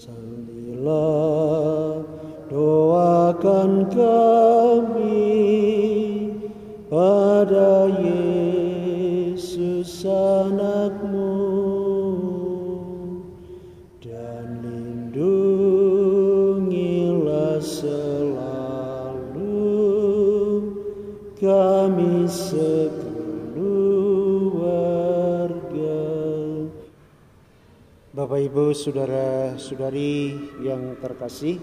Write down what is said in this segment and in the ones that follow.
Sallilah doakan kami pada Yesus anakmu, dan lindungilah selalu kami sekeluarga. Bapak, Ibu, saudara-saudari yang terkasih,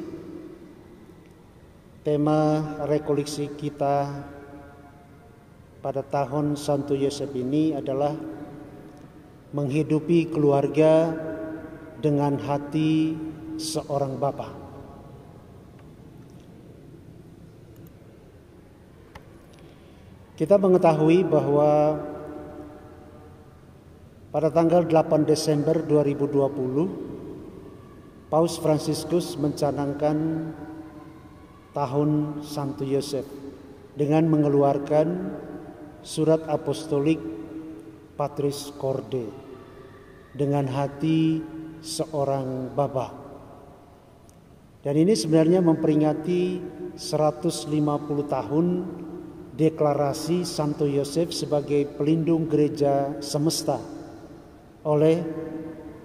tema rekoleksi kita pada tahun Santo Yosef ini adalah menghidupi keluarga dengan hati seorang bapa. Kita mengetahui bahwa pada tanggal 8 Desember 2020, Paus Fransiskus mencanangkan tahun Santo Yosef dengan mengeluarkan surat apostolik Patris Corde, dengan hati seorang bapa. Dan ini sebenarnya memperingati 150 tahun deklarasi Santo Yosef sebagai pelindung gereja semesta oleh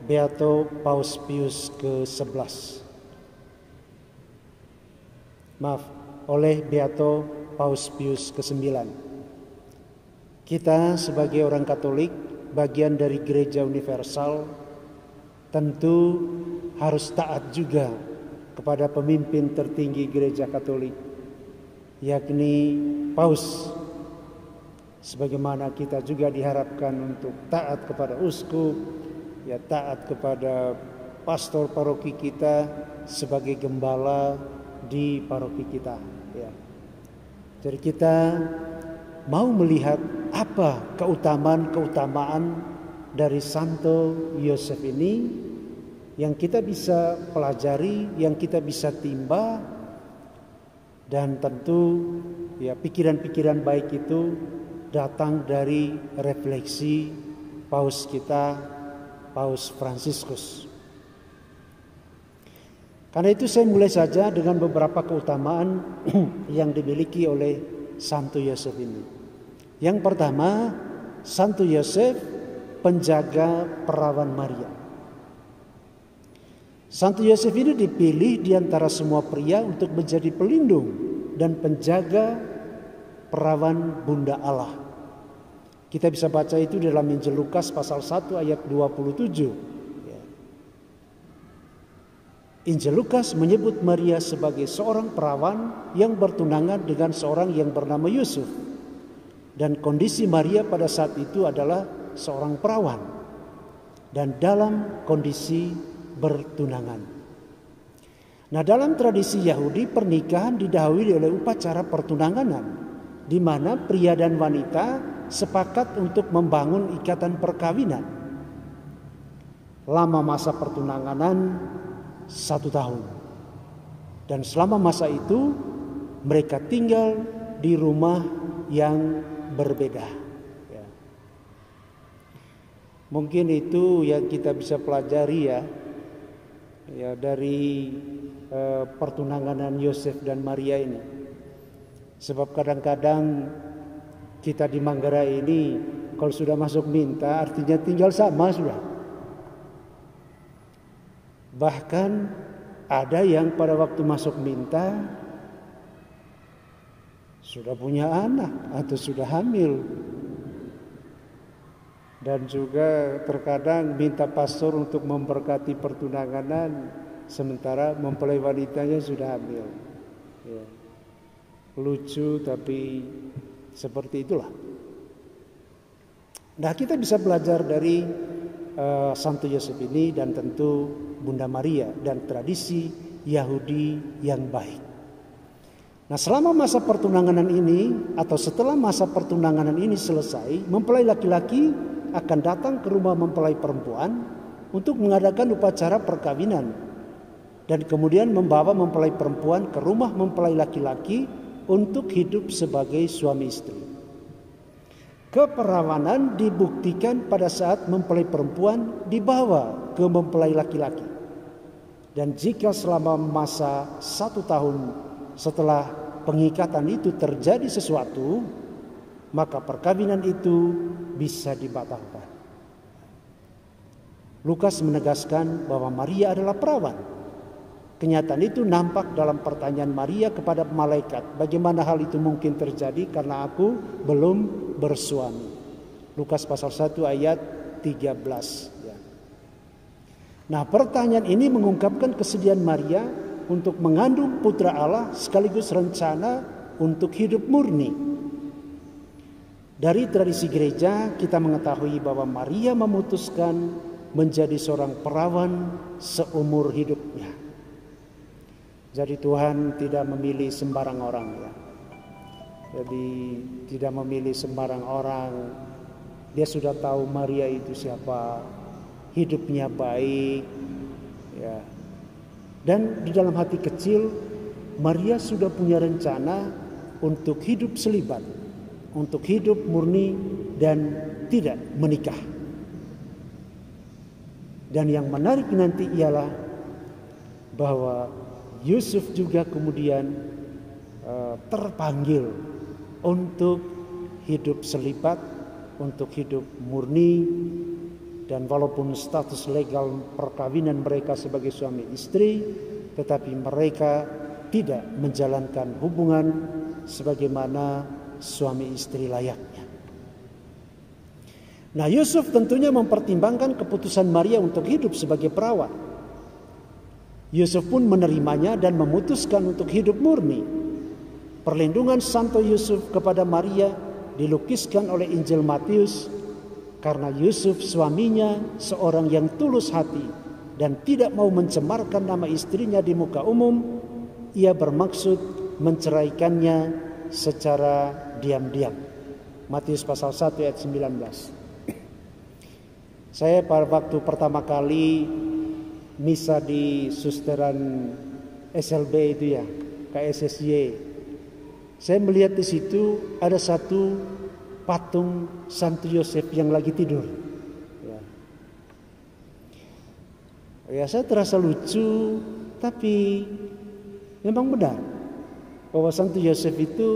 Beato Paus Pius ke-11. Oleh Beato Paus Pius ke-9. Kita sebagai orang Katolik, bagian dari gereja universal, tentu harus taat juga kepada pemimpin tertinggi gereja Katolik, yakni Paus. Sebagaimana kita juga diharapkan untuk taat kepada uskup, ya taat kepada pastor paroki kita sebagai gembala di paroki kita. Ya. Jadi kita mau melihat apa keutamaan dari Santo Yosef ini yang kita bisa pelajari, yang kita bisa timba, dan tentu ya pikiran-pikiran baik itu datang dari refleksi Paus kita, Paus Fransiskus. Karena itu saya mulai saja dengan beberapa keutamaan yang dimiliki oleh Santo Yosef ini. Yang pertama, Santo Yosef penjaga perawan Maria. Santo Yosef ini dipilih di antara semua pria untuk menjadi pelindung dan penjaga perawan Bunda Allah. Kita bisa baca itu dalam Injil Lukas pasal 1 ayat 27. Injil Lukas menyebut Maria sebagai seorang perawan yang bertunangan dengan seorang yang bernama Yusuf. Dan kondisi Maria pada saat itu adalah seorang perawan dan dalam kondisi bertunangan. Nah, dalam tradisi Yahudi, pernikahan didahului oleh upacara pertunanganan, di mana pria dan wanita sepakat untuk membangun ikatan perkawinan. Lama masa pertunanganan 1 tahun. Dan selama masa itu mereka tinggal di rumah yang berbeda. Ya. Mungkin itu yang kita bisa pelajari ya dari pertunanganan Yosef dan Maria ini. Sebab kadang-kadang kita di Manggarai ini kalau sudah masuk minta artinya tinggal sama sudah. Bahkan ada yang pada waktu masuk minta sudah punya anak atau sudah hamil. Dan juga terkadang minta pastor untuk memberkati pertunanganan sementara mempelai wanitanya sudah hamil. Ya. Lucu tapi seperti itulah. Nah, kita bisa belajar dari Santo Yosef ini dan tentu Bunda Maria dan tradisi Yahudi yang baik. Nah, selama masa pertunanganan ini atau setelah masa pertunanganan ini selesai, mempelai laki-laki akan datang ke rumah mempelai perempuan untuk mengadakan upacara perkawinan dan kemudian membawa mempelai perempuan ke rumah mempelai laki-laki untuk hidup sebagai suami istri. Keperawanan dibuktikan pada saat mempelai perempuan dibawa ke mempelai laki-laki. Dan jika selama masa 1 tahun setelah pengikatan itu terjadi sesuatu, maka perkawinan itu bisa dibatalkan. Lukas menegaskan bahwa Maria adalah perawan. Kenyataan itu nampak dalam pertanyaan Maria kepada malaikat, bagaimana hal itu mungkin terjadi karena aku belum bersuami. Lukas pasal 1 ayat 13. Nah, pertanyaan ini mengungkapkan kesediaan Maria untuk mengandung putra Allah sekaligus rencana untuk hidup murni. Dari tradisi gereja kita mengetahui bahwa Maria memutuskan menjadi seorang perawan seumur hidupnya. Jadi Tuhan tidak memilih sembarang orang ya. Jadi tidak memilih sembarang orang. Dia sudah tahu Maria itu siapa, hidupnya baik ya. Dan di dalam hati kecil Maria sudah punya rencana untuk hidup selibat, untuk hidup murni dan tidak menikah. Dan yang menarik nanti ialah bahwa Yusuf juga kemudian terpanggil untuk hidup selibat, untuk hidup murni. Dan walaupun status legal perkawinan mereka sebagai suami istri, tetapi mereka tidak menjalankan hubungan sebagaimana suami istri layaknya. Nah, Yusuf tentunya mempertimbangkan keputusan Maria untuk hidup sebagai perawan. Yusuf pun menerimanya dan memutuskan untuk hidup murni. Perlindungan Santo Yusuf kepada Maria dilukiskan oleh Injil Matius, karena Yusuf suaminya seorang yang tulus hati dan tidak mau mencemarkan nama istrinya di muka umum, ia bermaksud menceraikannya secara diam-diam. Matius pasal 1 ayat 19. Saya pada waktu pertama kali misa di susteran SLB itu ya, KSSY, saya melihat di situ ada satu patung Santo Yosef yang lagi tidur. Ya, saya terasa lucu, tapi memang benar bahwa Santo Yosef itu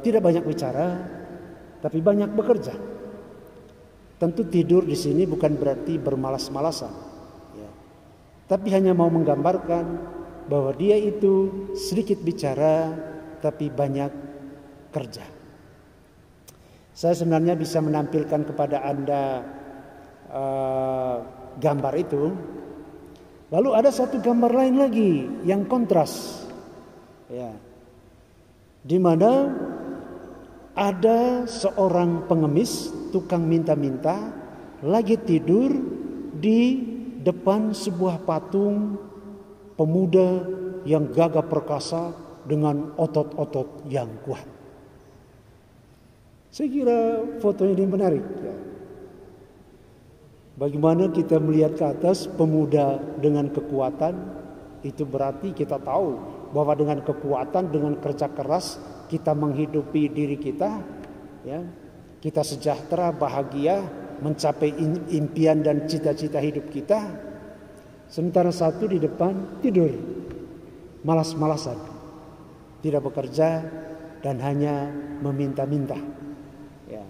tidak banyak bicara, tapi banyak bekerja. Tentu tidur di sini bukan berarti bermalas-malasan, ya. Tapi hanya mau menggambarkan bahwa dia itu sedikit bicara, tapi banyak kerja. Saya sebenarnya bisa menampilkan kepada Anda gambar itu. Lalu ada satu gambar lain lagi yang kontras, ya, di mana ada seorang pengemis, tukang minta-minta, lagi tidur di depan sebuah patung pemuda yang gagah perkasa dengan otot-otot yang kuat. Saya kira foto ini menarik ya. Bagaimana kita melihat ke atas pemuda dengan kekuatan, itu berarti kita tahu bahwa dengan kekuatan, dengan kerja keras kita menghidupi diri kita, ya, kita sejahtera, bahagia, mencapai impian dan cita-cita hidup kita. Sementara satu di depan tidur, malas-malasan, tidak bekerja dan hanya meminta-minta. Ya.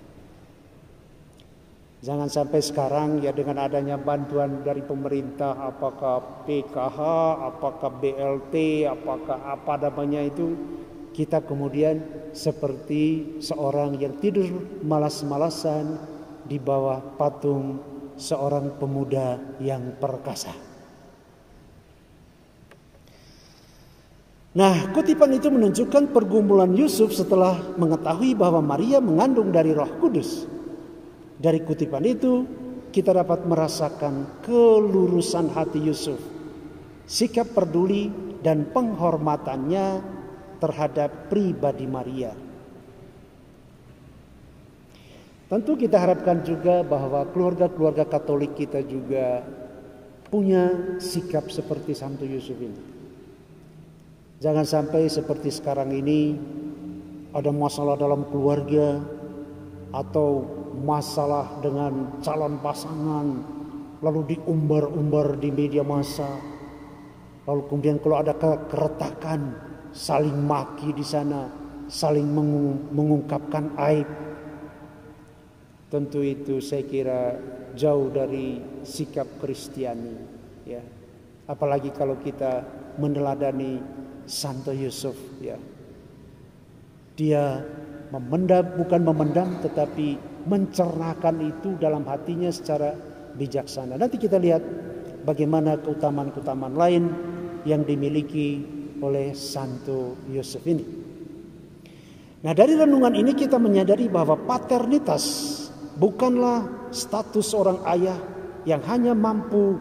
Jangan sampai sekarang ya dengan adanya bantuan dari pemerintah, apakah PKH, apakah BLT, apakah apa namanya itu, kita kemudian seperti seorang yang tidur malas-malasan di bawah patung seorang pemuda yang perkasa. Nah, kutipan itu menunjukkan pergumulan Yusuf setelah mengetahui bahwa Maria mengandung dari Roh Kudus. Dari kutipan itu kita dapat merasakan kelurusan hati Yusuf, sikap peduli dan penghormatannya terhadap pribadi Maria. Tentu kita harapkan juga bahwa keluarga-keluarga Katolik kita juga punya sikap seperti Santo Yusuf ini. Jangan sampai seperti sekarang ini ada masalah dalam keluarga atau masalah dengan calon pasangan lalu diumbar-umbar di media massa, lalu kemudian kalau ada keretakan saling maki di sana, saling mengungkapkan aib. Tentu itu saya kira jauh dari sikap Kristiani, ya. Apalagi kalau kita meneladani Santo Yusuf, ya. Dia bukan memendam tetapi mencernakan itu dalam hatinya secara bijaksana. Nanti kita lihat bagaimana keutamaan-keutamaan lain yang dimiliki oleh Santo Yusuf ini. Nah, dari renungan ini kita menyadari bahwa paternitas bukanlah status orang ayah yang hanya mampu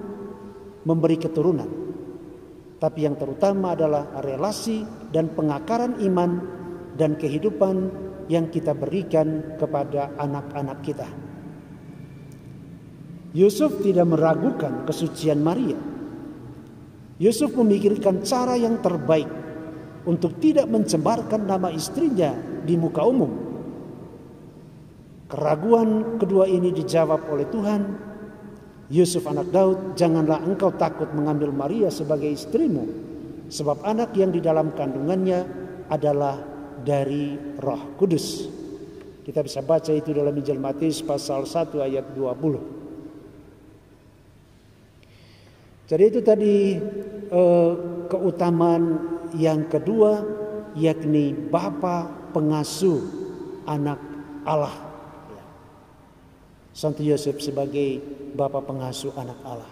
memberi keturunan, tapi yang terutama adalah relasi dan pengakaran iman dan kehidupan yang kita berikan kepada anak-anak kita. Yusuf tidak meragukan kesucian Maria. Yusuf memikirkan cara yang terbaik untuk tidak mencemarkan nama istrinya di muka umum. Keraguan kedua ini dijawab oleh Tuhan. Yusuf anak Daud, janganlah engkau takut mengambil Maria sebagai istrimu, sebab anak yang di dalam kandungannya adalah dari Roh Kudus. Kita bisa baca itu dalam Injil Matius pasal 1 ayat 20. Jadi itu tadi keutamaan yang kedua, yakni Bapa pengasuh anak Allah. Santo Yosef sebagai Bapa pengasuh anak Allah.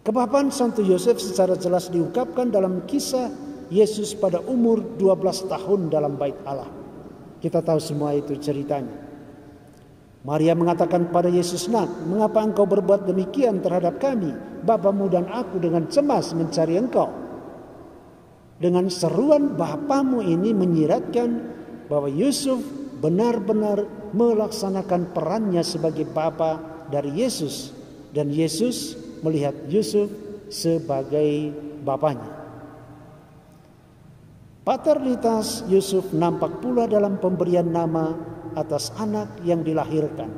Kebapaan Santo Yosef secara jelas diungkapkan dalam kisah Yesus pada umur 12 tahun dalam bait Allah. Kita tahu semua itu ceritanya. Maria mengatakan pada Yesus, "Nak, mengapa engkau berbuat demikian terhadap kami, bapamu dan aku dengan cemas mencari engkau?" Dengan seruan bapamu ini menyiratkan bahwa Yusuf benar-benar melaksanakan perannya sebagai bapa dari Yesus, dan Yesus melihat Yusuf sebagai bapanya. Paternitas Yusuf nampak pula dalam pemberian nama atas anak yang dilahirkan.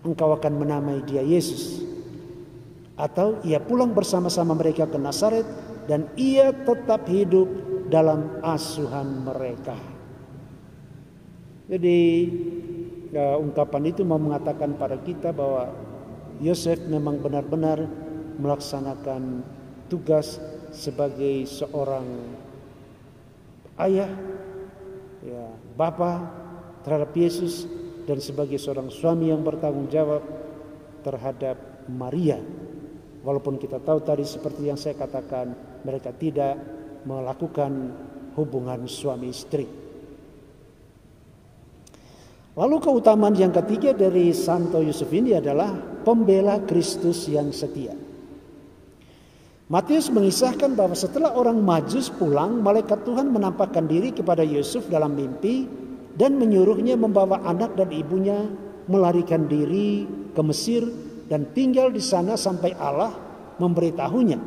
Engkau akan menamai dia Yesus. Atau ia pulang bersama-sama mereka ke Nazaret dan ia tetap hidup dalam asuhan mereka. Jadi ungkapan itu mau mengatakan pada kita bahwa Yosef memang benar-benar melaksanakan tugas sebagai seorang ayah, ya, bapa terhadap Yesus, dan sebagai seorang suami yang bertanggung jawab terhadap Maria. Walaupun kita tahu tadi seperti yang saya katakan, mereka tidak melakukan hubungan suami istri. Lalu keutamaan yang ketiga dari Santo Yusuf ini adalah pembela Kristus yang setia. Matius mengisahkan bahwa setelah orang Majus pulang, malaikat Tuhan menampakkan diri kepada Yusuf dalam mimpi dan menyuruhnya membawa anak dan ibunya melarikan diri ke Mesir dan tinggal di sana sampai Allah memberitahunya,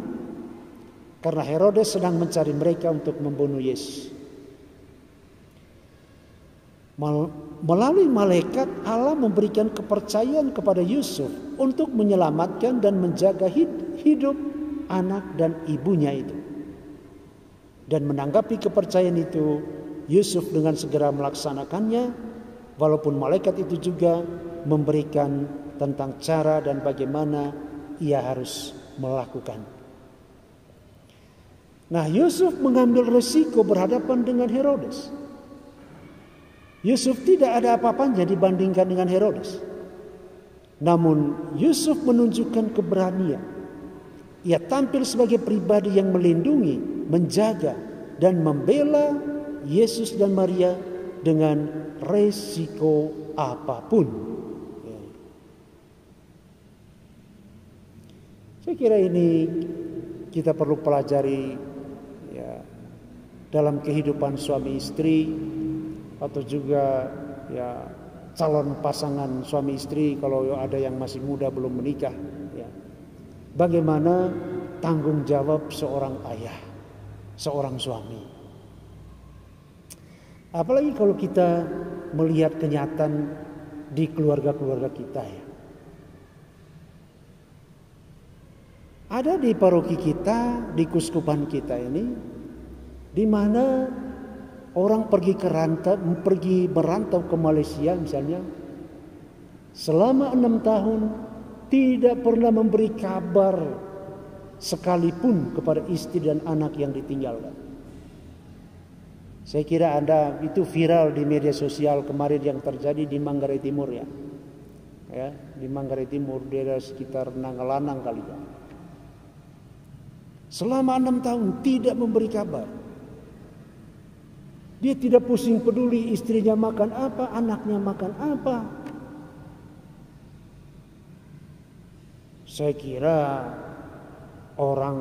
karena Herodes sedang mencari mereka untuk membunuh Yesus. Melalui malaikat, Allah memberikan kepercayaan kepada Yusuf untuk menyelamatkan dan menjaga hidup anak dan ibunya itu. Dan menanggapi kepercayaan itu, Yusuf dengan segera melaksanakannya, walaupun malaikat itu juga memberikan tentang cara dan bagaimana ia harus melakukan. Nah, Yusuf mengambil resiko berhadapan dengan Herodes. Yusuf tidak ada apa-apanya dibandingkan dengan Herodes. Namun Yusuf menunjukkan keberanian. Ia tampil sebagai pribadi yang melindungi, menjaga, dan membela Yesus dan Maria dengan resiko apapun. Saya kira ini kita perlu pelajari, ya, dalam kehidupan suami istri, atau juga ya calon pasangan suami istri kalau ada yang masih muda belum menikah, ya. Bagaimana tanggung jawab seorang ayah, seorang suami. Apalagi kalau kita melihat kenyataan di keluarga-keluarga kita, ya. Ada di paroki kita, di kuskupan kita ini, di mana orang pergi merantau ke Malaysia misalnya, selama 6 tahun tidak pernah memberi kabar sekalipun kepada istri dan anak yang ditinggalkan. Saya kira Anda itu viral di media sosial kemarin yang terjadi di Manggarai Timur ya. Ya, di Manggarai Timur, daerah sekitar Nangalanang kali ya. Selama 6 tahun tidak memberi kabar. Dia tidak pusing peduli istrinya makan apa, anaknya makan apa. Saya kira orang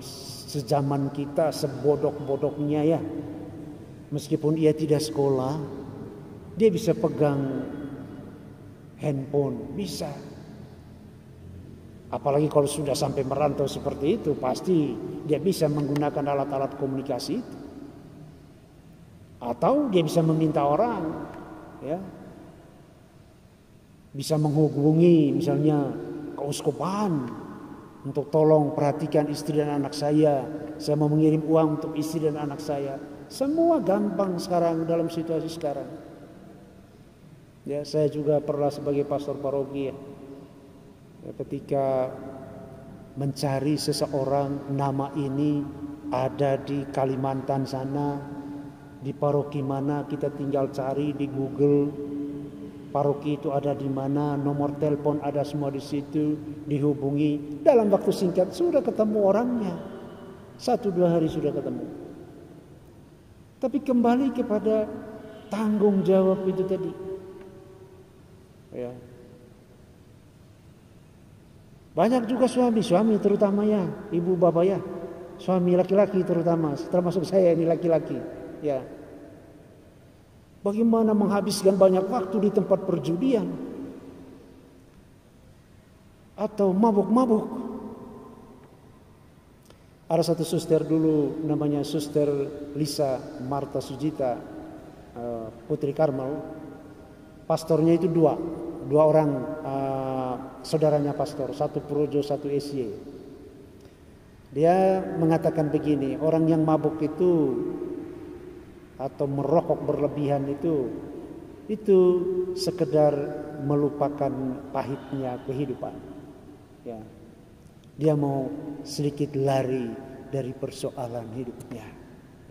sejaman kita sebodoh-bodohnya ya, meskipun ia tidak sekolah, dia bisa pegang handphone, bisa. Apalagi kalau sudah sampai merantau seperti itu, pasti dia bisa menggunakan alat-alat komunikasi itu. Atau dia bisa meminta orang, ya, bisa menghubungi misalnya keuskupan untuk tolong perhatikan istri dan anak saya mau mengirim uang untuk istri dan anak saya. Semua gampang sekarang dalam situasi sekarang. Ya, saya juga pernah sebagai pastor paroki ya, ketika mencari seseorang, nama ini ada di Kalimantan sana, di paroki mana, kita tinggal cari di Google, paroki itu ada di mana, nomor telepon ada semua di situ, dihubungi, dalam waktu singkat sudah ketemu orangnya, 1-2 hari sudah ketemu. Tapi kembali kepada tanggung jawab itu tadi, ya. Banyak juga suami terutama ya, ibu bapak ya, suami laki-laki terutama, termasuk saya ini laki-laki, ya. Bagaimana menghabiskan banyak waktu di tempat perjudian atau mabuk-mabuk. Ada satu suster dulu namanya Suster Lisa Marta Sujita, Putri Karmel. Pastornya itu dua orang saudaranya pastor, satu Projo, satu SY. Dia mengatakan begini, orang yang mabuk itu atau merokok berlebihan itu sekedar melupakan pahitnya kehidupan. Ya. Dia mau sedikit lari dari persoalan hidupnya.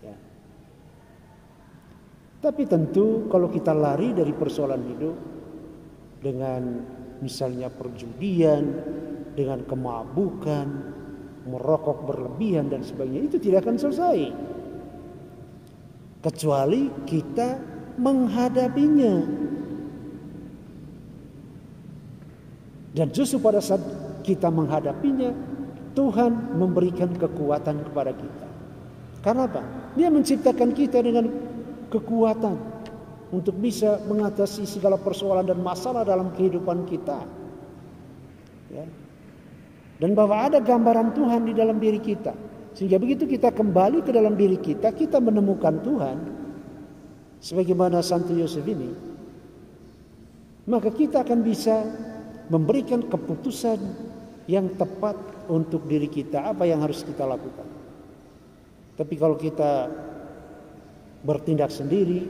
Ya. Tapi tentu kalau kita lari dari persoalan hidup dengan misalnya perjudian, dengan kemabukan, merokok berlebihan dan sebagainya, itu tidak akan selesai. Kecuali kita menghadapinya. Dan justru pada saat kita menghadapinya, Tuhan memberikan kekuatan kepada kita. Karena apa? Dia menciptakan kita dengan kekuatan untuk bisa mengatasi segala persoalan dan masalah dalam kehidupan kita. Ya. Dan bahwa ada gambaran Tuhan di dalam diri kita. Sehingga begitu kita kembali ke dalam diri kita, kita menemukan Tuhan. Sebagaimana Santo Yosef ini. Maka kita akan bisa memberikan keputusan yang tepat untuk diri kita. Apa yang harus kita lakukan. Tapi kalau kita bertindak sendiri,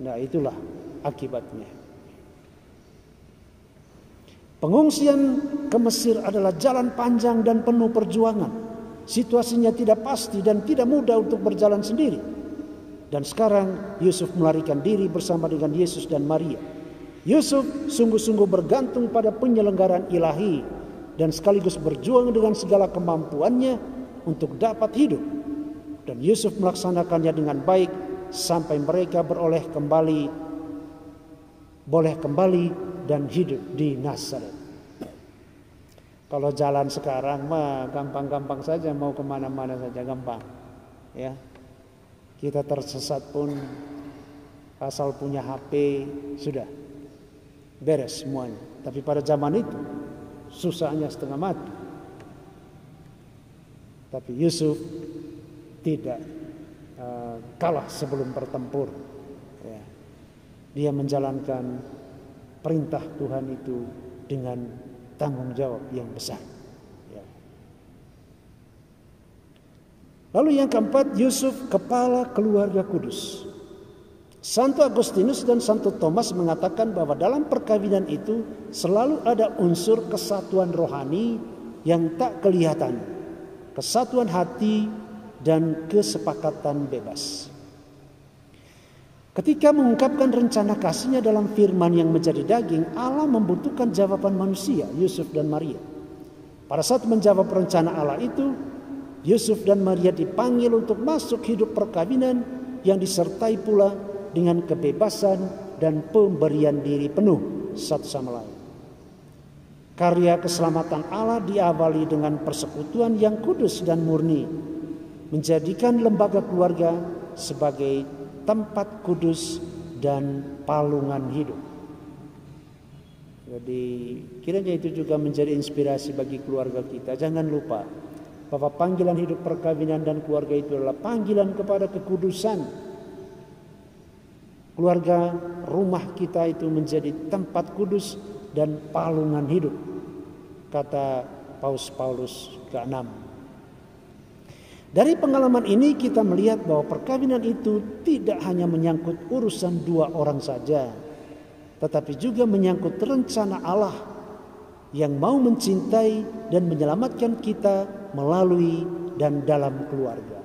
nah itulah akibatnya. Pengungsian ke Mesir adalah jalan panjang dan penuh perjuangan. Situasinya tidak pasti dan tidak mudah untuk berjalan sendiri. Dan sekarang Yusuf melarikan diri bersama dengan Yesus dan Maria. Yusuf sungguh-sungguh bergantung pada penyelenggaraan ilahi dan sekaligus berjuang dengan segala kemampuannya untuk dapat hidup. Dan Yusuf melaksanakannya dengan baik sampai mereka boleh kembali dan hidup di Nazaret. Kalau jalan sekarang mah gampang-gampang saja, mau kemana-mana saja gampang, ya. Kita tersesat pun asal punya HP sudah beres semuanya. Tapi pada zaman itu susahnya setengah mati. Tapi Yusuf tidak kalah sebelum bertempur. Ya. Dia menjalankan perintah Tuhan itu dengan tanggung jawab yang besar. Ya. Lalu yang keempat, Yusuf kepala keluarga kudus. Santo Agustinus dan Santo Thomas mengatakan bahwa dalam perkawinan itu selalu ada unsur kesatuan rohani yang tak kelihatan, kesatuan hati dan kesepakatan bebas. Ketika mengungkapkan rencana kasihnya dalam firman yang menjadi daging, Allah membutuhkan jawaban manusia, Yusuf dan Maria. Pada saat menjawab rencana Allah itu, Yusuf dan Maria dipanggil untuk masuk hidup perkawinan yang disertai pula dengan kebebasan dan pemberian diri penuh satu sama lain. Karya keselamatan Allah diawali dengan persekutuan yang kudus dan murni, menjadikan lembaga keluarga sebagai tempat kudus dan palungan hidup. Jadi kiranya itu juga menjadi inspirasi bagi keluarga kita. Jangan lupa bahwa panggilan hidup perkawinan dan keluarga itu adalah panggilan kepada kekudusan. Keluarga, rumah kita itu menjadi tempat kudus dan palungan hidup, kata Paus ke-6. Dari pengalaman ini kita melihat bahwa perkawinan itu tidak hanya menyangkut urusan dua orang saja, tetapi juga menyangkut rencana Allah yang mau mencintai dan menyelamatkan kita melalui dan dalam keluarga.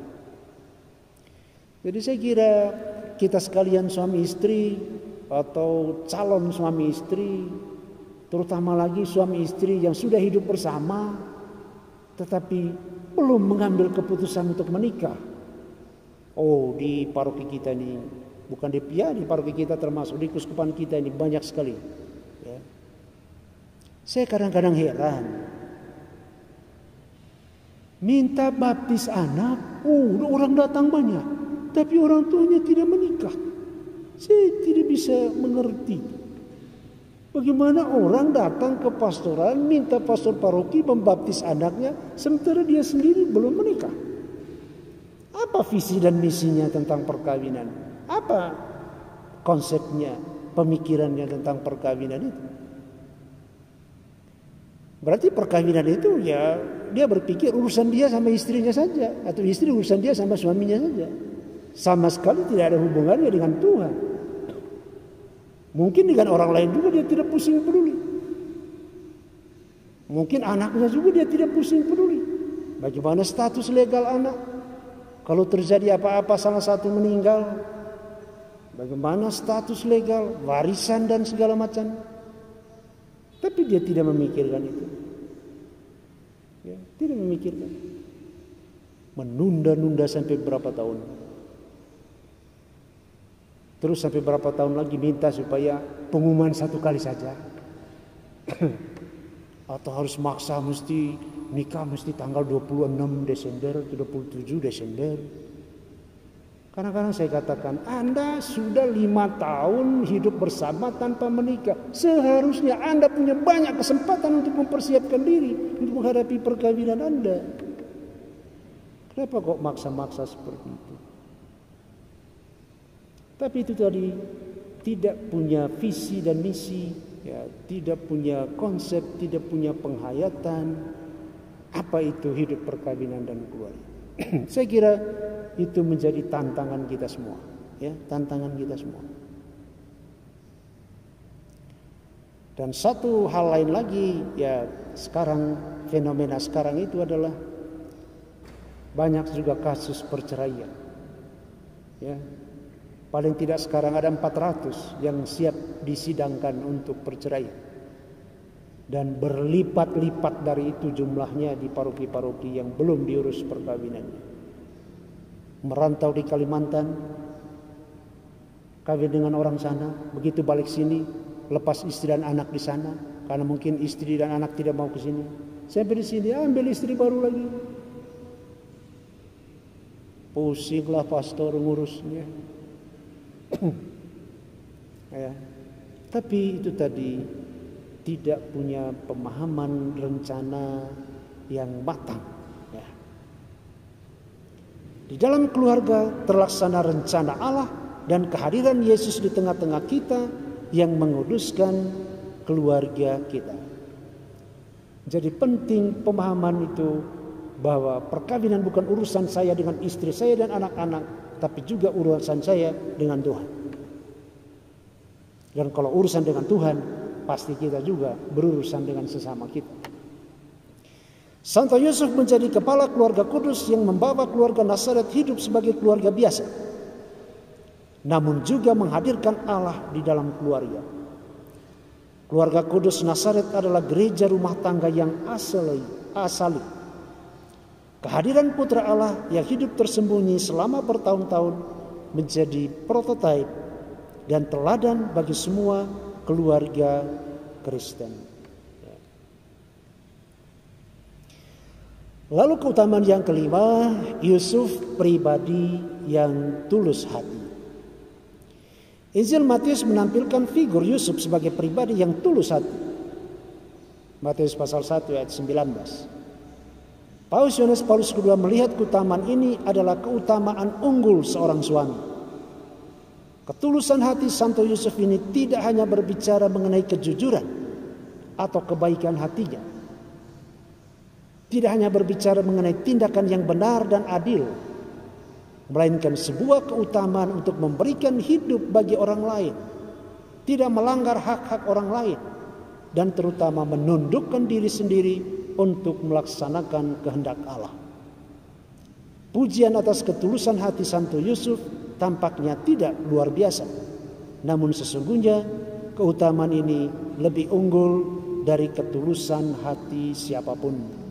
Jadi saya kira kita sekalian suami istri atau calon suami istri, terutama lagi suami istri yang sudah hidup bersama tetapi belum mengambil keputusan untuk menikah. Oh, di paroki kita ini, bukan di paroki kita termasuk di keuskupan kita ini banyak sekali. Ya. Saya kadang-kadang heran. Minta baptis anak, orang datang banyak, tapi orang tuanya tidak menikah. Saya tidak bisa mengerti. Bagaimana orang datang ke pastoran, minta pastor paroki membaptis anaknya, sementara dia sendiri belum menikah. Apa visi dan misinya tentang perkawinan? Apa konsepnya, pemikirannya tentang perkawinan itu? Berarti perkawinan itu ya dia berpikir urusan dia sama istrinya saja, atau istri urusan dia sama suaminya saja. Sama sekali tidak ada hubungannya dengan Tuhan. Mungkin dengan orang lain juga dia tidak pusing peduli. Mungkin anaknya juga dia tidak pusing peduli. Bagaimana status legal anak? Kalau terjadi apa-apa salah satu meninggal, bagaimana status legal, warisan dan segala macam. Tapi dia tidak memikirkan itu. Ya, tidak memikirkan. Menunda-nunda sampai berapa tahun. Terus sampai berapa tahun lagi minta supaya pengumuman satu kali saja. Atau harus maksa mesti nikah mesti tanggal 26 Desember atau 27 Desember. Kadang-kadang saya katakan, Anda sudah 5 tahun hidup bersama tanpa menikah. Seharusnya Anda punya banyak kesempatan untuk mempersiapkan diri untuk menghadapi perkawinan Anda. Kenapa kok maksa-maksa seperti itu? Tapi itu tadi tidak punya visi dan misi, ya, tidak punya konsep, tidak punya penghayatan. Apa itu hidup perkawinan dan keluarga? Saya kira itu menjadi tantangan kita semua, ya, tantangan kita semua. Dan satu hal lain lagi, ya, sekarang fenomena sekarang itu adalah banyak juga kasus perceraian. Ya. Paling tidak sekarang ada 400 yang siap disidangkan untuk perceraian. Dan berlipat-lipat dari itu jumlahnya di paroki-paroki yang belum diurus perkawinannya. Merantau di Kalimantan, kawin dengan orang sana, begitu balik sini, lepas istri dan anak di sana, karena mungkin istri dan anak tidak mau ke sini. Sampai di sini, ambil istri baru lagi. Pusinglah pastor ngurusnya. Ya. Tapi itu tadi tidak punya pemahaman rencana yang matang. Ya. Di dalam keluarga terlaksana rencana Allah dan kehadiran Yesus di tengah-tengah kita yang menguduskan keluarga kita. Jadi penting pemahaman itu bahwa perkawinan bukan urusan saya dengan istri saya dan anak-anak, tapi juga urusan saya dengan Tuhan. Dan kalau urusan dengan Tuhan, pasti kita juga berurusan dengan sesama kita. Santo Yusuf menjadi kepala keluarga kudus yang membawa keluarga Nazaret hidup sebagai keluarga biasa, namun juga menghadirkan Allah di dalam keluarga. Keluarga kudus Nazaret adalah gereja rumah tangga yang asali. Kehadiran putra Allah yang hidup tersembunyi selama bertahun-tahun menjadi prototipe dan teladan bagi semua keluarga Kristen. Lalu keutamaan yang kelima, Yusuf pribadi yang tulus hati. Injil Matius menampilkan figur Yusuf sebagai pribadi yang tulus hati. Matius pasal 1 ayat 19. Paus Yohanes Paulus II melihat keutamaan ini adalah keutamaan unggul seorang suami. Ketulusan hati Santo Yusuf ini tidak hanya berbicara mengenai kejujuran atau kebaikan hatinya. Tidak hanya berbicara mengenai tindakan yang benar dan adil, melainkan sebuah keutamaan untuk memberikan hidup bagi orang lain, tidak melanggar hak-hak orang lain, dan terutama menundukkan diri sendiri untuk melaksanakan kehendak Allah. Pujian atas ketulusan hati Santo Yusuf tampaknya tidak luar biasa, namun sesungguhnya keutamaan ini lebih unggul dari ketulusan hati siapapun.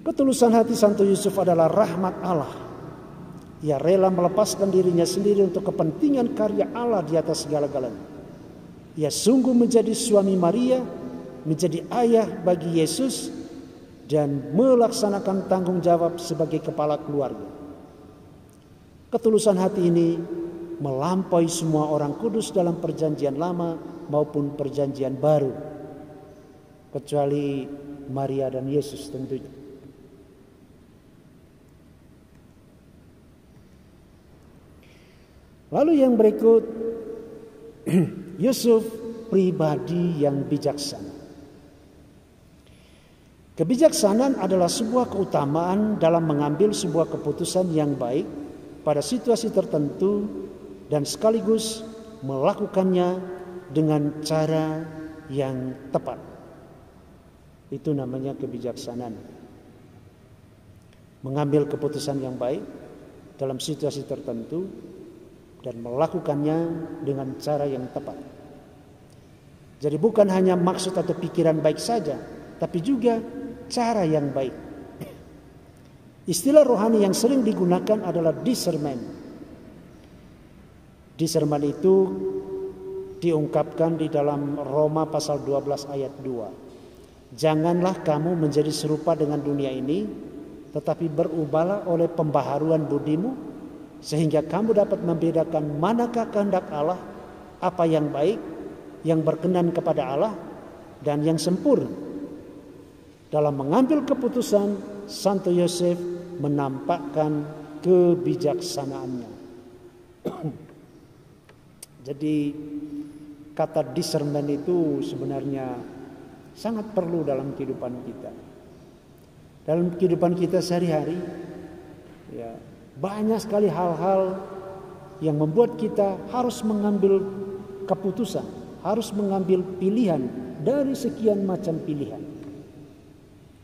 Ketulusan hati Santo Yusuf adalah rahmat Allah. Ia rela melepaskan dirinya sendiri untuk kepentingan karya Allah di atas segala-galanya. Ia sungguh menjadi suami Maria, menjadi ayah bagi Yesus, dan melaksanakan tanggung jawab sebagai kepala keluarga. Ketulusan hati ini melampaui semua orang kudus dalam perjanjian lama maupun perjanjian baru, kecuali Maria dan Yesus tentunya. Lalu yang berikut, Yusuf pribadi yang bijaksana. Kebijaksanaan adalah sebuah keutamaan dalam mengambil sebuah keputusan yang baik pada situasi tertentu dan sekaligus melakukannya dengan cara yang tepat. Itu namanya kebijaksanaan. Mengambil keputusan yang baik dalam situasi tertentu dan melakukannya dengan cara yang tepat. Jadi bukan hanya maksud atau pikiran baik saja, tapi juga cara yang baik. Istilah rohani yang sering digunakan adalah discernment. Discernment itu diungkapkan di dalam Roma pasal 12 ayat 2. Janganlah kamu menjadi serupa dengan dunia ini, tetapi berubahlah oleh pembaharuan budimu, sehingga kamu dapat membedakan manakah kehendak Allah, apa yang baik, yang berkenan kepada Allah, dan yang sempurna. Dalam mengambil keputusan, Santo Yosef menampakkan kebijaksanaannya. Jadi kata discernment itu sebenarnya sangat perlu dalam kehidupan kita. Dalam kehidupan kita sehari-hari, ya, banyak sekali hal-hal yang membuat kita harus mengambil keputusan, harus mengambil pilihan dari sekian macam pilihan.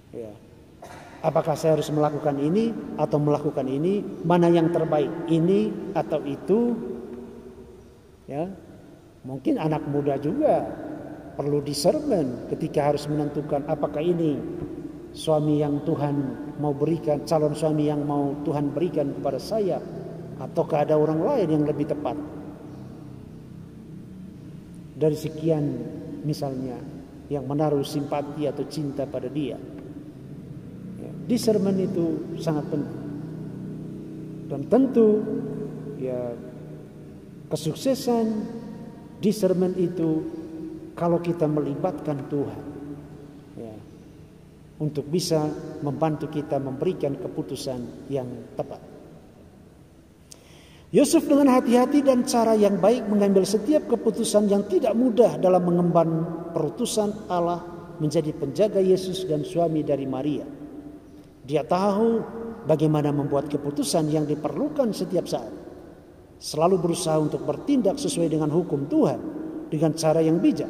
Ya. Apakah saya harus melakukan ini atau melakukan ini? Mana yang terbaik, ini atau itu? Ya, mungkin anak muda juga perlu discernment ketika harus menentukan apakah ini suami yang Tuhan mau berikan, calon suami yang mau Tuhan berikan kepada saya, ataukah ada orang lain yang lebih tepat dari sekian misalnya yang menaruh simpati atau cinta pada dia. Ya, discernment itu sangat penting. Dan tentu ya kesuksesan discernment itu kalau kita melibatkan Tuhan, ya, untuk bisa membantu kita memberikan keputusan yang tepat. Yusuf dengan hati-hati dan cara yang baik mengambil setiap keputusan yang tidak mudah dalam mengemban perutusan Allah menjadi penjaga Yesus dan suami dari Maria. Dia tahu bagaimana membuat keputusan yang diperlukan setiap saat. Selalu berusaha untuk bertindak sesuai dengan hukum Tuhan dengan cara yang bijak.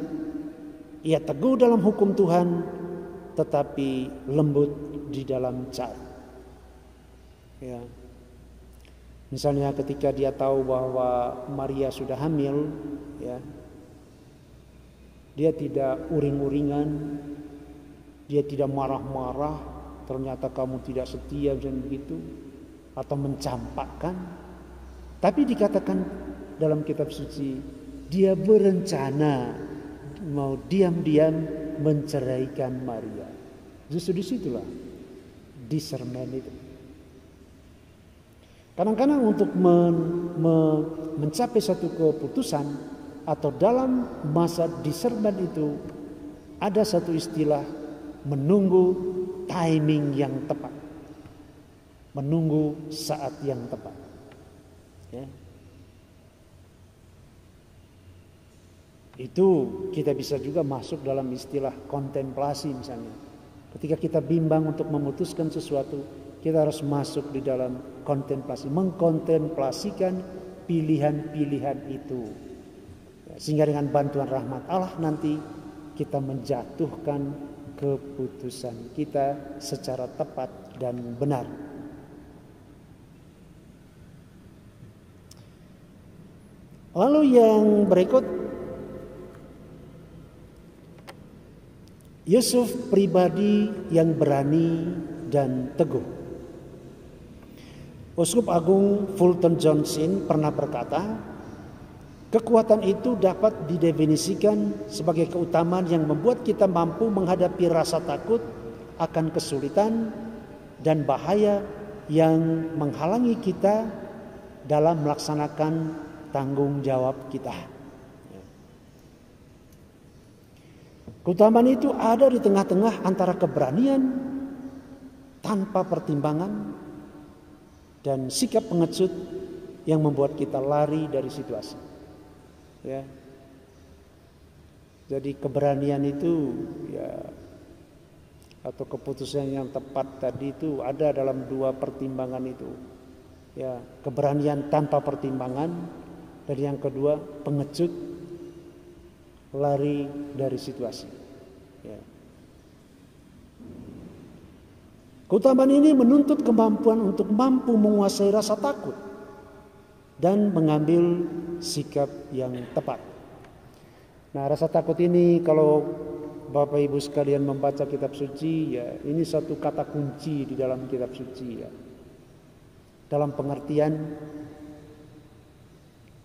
Ia teguh dalam hukum Tuhan tetapi lembut di dalam cara. Ya. Misalnya ketika dia tahu bahwa Maria sudah hamil, ya, dia tidak uring-uringan, dia tidak marah-marah, ternyata kamu tidak setia dan begitu, atau mencampakkan. Tapi dikatakan dalam kitab suci, dia berencana mau diam-diam menceraikan Maria. Justru disitulah discernment itu. Kadang-kadang untuk mencapai satu keputusan atau dalam masa discernment itu ada satu istilah menunggu timing yang tepat, menunggu saat yang tepat. Ya. Itu kita bisa juga masuk dalam istilah kontemplasi misalnya. Ketika kita bimbang untuk memutuskan sesuatu, kita harus masuk di dalam kontemplasi, mengkontemplasikan pilihan-pilihan itu. Sehingga dengan bantuan rahmat Allah nanti kita menjatuhkan keputusan kita secara tepat dan benar. Lalu yang berikut, Yusuf pribadi yang berani dan teguh. Uskup Agung Fulton Johnson pernah berkata, kekuatan itu dapat didefinisikan sebagai keutamaan yang membuat kita mampu menghadapi rasa takut akan kesulitan dan bahaya yang menghalangi kita dalam melaksanakan tanggung jawab kita. Keutamaan itu ada di tengah-tengah antara keberanian tanpa pertimbangan dan sikap pengecut yang membuat kita lari dari situasi. Ya. Jadi keberanian itu ya, atau keputusan yang tepat tadi itu ada dalam dua pertimbangan itu. Ya, keberanian tanpa pertimbangan, dan yang kedua pengecut, lari dari situasi. Ya. Keutamaan ini menuntut kemampuan untuk mampu menguasai rasa takut dan mengambil sikap yang tepat. Nah, rasa takut ini kalau Bapak Ibu sekalian membaca kitab suci, ya ini satu kata kunci di dalam kitab suci, ya. Dalam pengertian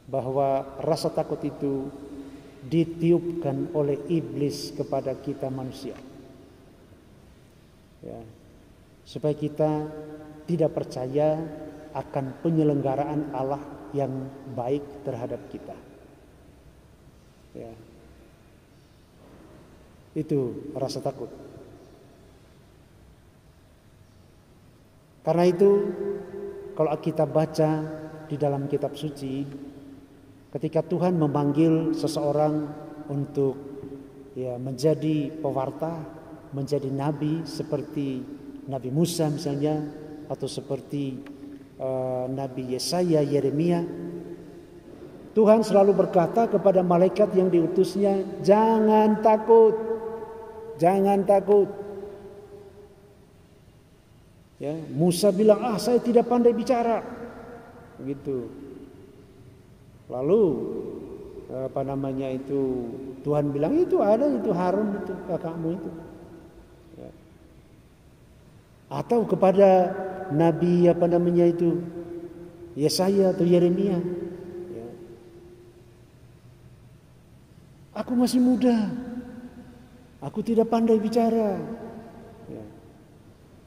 bahwa rasa takut itu ditiupkan oleh iblis kepada kita manusia. Ya. Supaya kita tidak percaya akan penyelenggaraan Allah yang baik terhadap kita. Ya. Itu rasa takut. Karena itu kalau kita baca di dalam kitab suci, ketika Tuhan memanggil seseorang untuk ya menjadi pewarta, menjadi nabi seperti Nabi Musa misalnya, atau seperti Nabi Yesaya, Yeremia, Tuhan selalu berkata kepada malaikat yang diutusnya, jangan takut, jangan takut. Ya, Musa bilang, saya tidak pandai bicara, gitu. Lalu Tuhan bilang itu ada itu Harun itu kakakmu itu. Ya. Atau kepada Nabi Yesaya atau Yeremia, ya. Aku masih muda, aku tidak pandai bicara. Ya.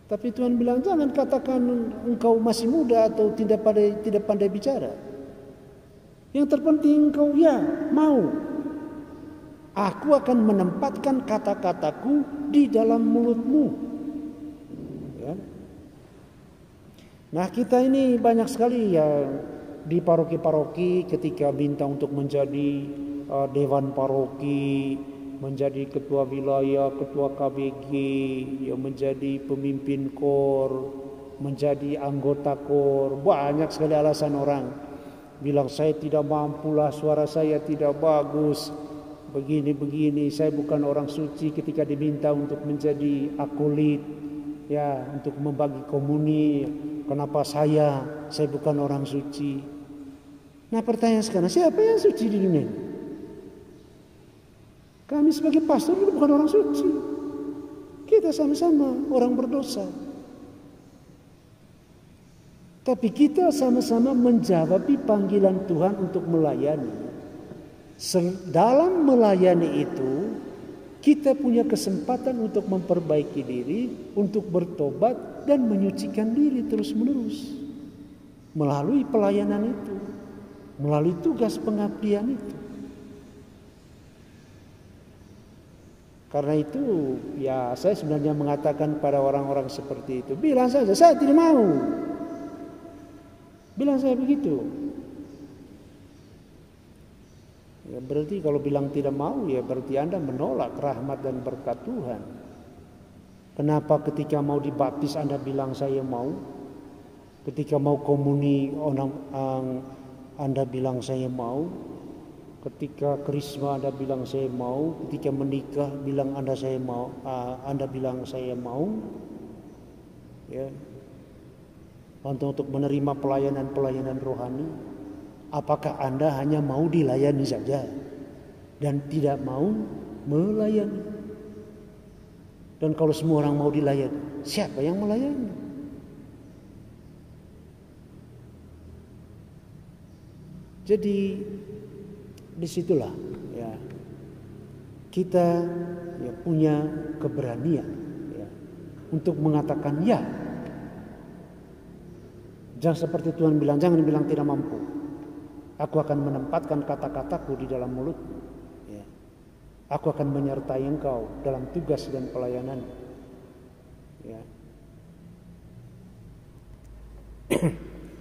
Tapi Tuhan bilang jangan katakan engkau masih muda atau tidak pandai bicara. Yang terpenting engkau mau. Aku akan menempatkan kata-kataku di dalam mulutmu. Ya. Nah, kita ini banyak sekali ya di paroki-paroki ketika minta untuk menjadi dewan paroki, menjadi ketua wilayah, ketua KBG, ya menjadi pemimpin KOR, menjadi anggota KOR. Banyak sekali alasan orang bilang saya tidak mampulah, suara saya tidak bagus, begini, saya bukan orang suci ketika diminta untuk menjadi akolit, ya untuk membagi komuni. Kenapa saya bukan orang suci? Nah pertanyaan sekarang, siapa yang suci di dunia ini? Kami sebagai pastor itu bukan orang suci. Kita sama-sama orang berdosa. Tapi kita sama-sama menjawabi panggilan Tuhan untuk melayani. Dalam melayani itu, kita punya kesempatan untuk memperbaiki diri, untuk bertobat dan menyucikan diri terus-menerus. Melalui pelayanan itu, melalui tugas pengabdian itu. Karena itu ya saya sebenarnya mengatakan pada orang-orang seperti itu, bilang saja saya tidak mau. Bilang saya begitu. Ya berarti kalau bilang tidak mau ya berarti Anda menolak rahmat dan berkat Tuhan. Kenapa ketika mau dibaptis Anda bilang saya mau? Ketika mau komuni Anda bilang saya mau? Ketika krisma Anda bilang saya mau, ketika menikah bilang Anda bilang saya mau, ya, untuk menerima pelayanan rohani, apakah Anda hanya mau dilayani saja dan tidak mau melayani? Dan kalau semua orang mau dilayani, siapa yang melayani? Jadi disitulah ya kita ya punya keberanian ya, untuk mengatakan ya. Jangan seperti Tuhan bilang, jangan bilang tidak mampu. Aku akan menempatkan kata-kataku di dalam mulutmu. Ya. Aku akan menyertai engkau dalam tugas dan pelayanan. Ya.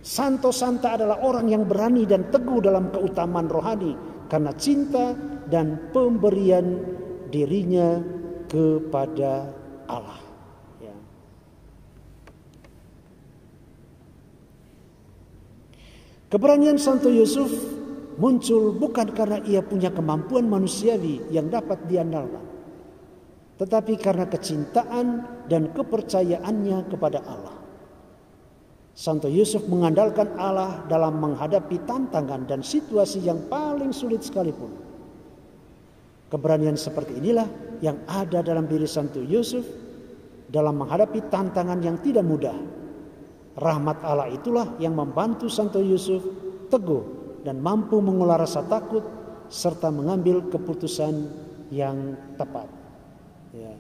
Santo Santa adalah orang yang berani dan teguh dalam keutamaan rohani karena cinta dan pemberian dirinya kepada Allah. Ya. Keberanian Santo Yusuf muncul bukan karena ia punya kemampuan manusiawi yang dapat diandalkan, tetapi karena kecintaan dan kepercayaannya kepada Allah. Santo Yusuf mengandalkan Allah dalam menghadapi tantangan dan situasi yang paling sulit sekalipun. Keberanian seperti inilah yang ada dalam diri Santo Yusuf dalam menghadapi tantangan yang tidak mudah. Rahmat Allah itulah yang membantu Santo Yusuf teguh dan mampu mengolah rasa takut serta mengambil keputusan yang tepat. Ya.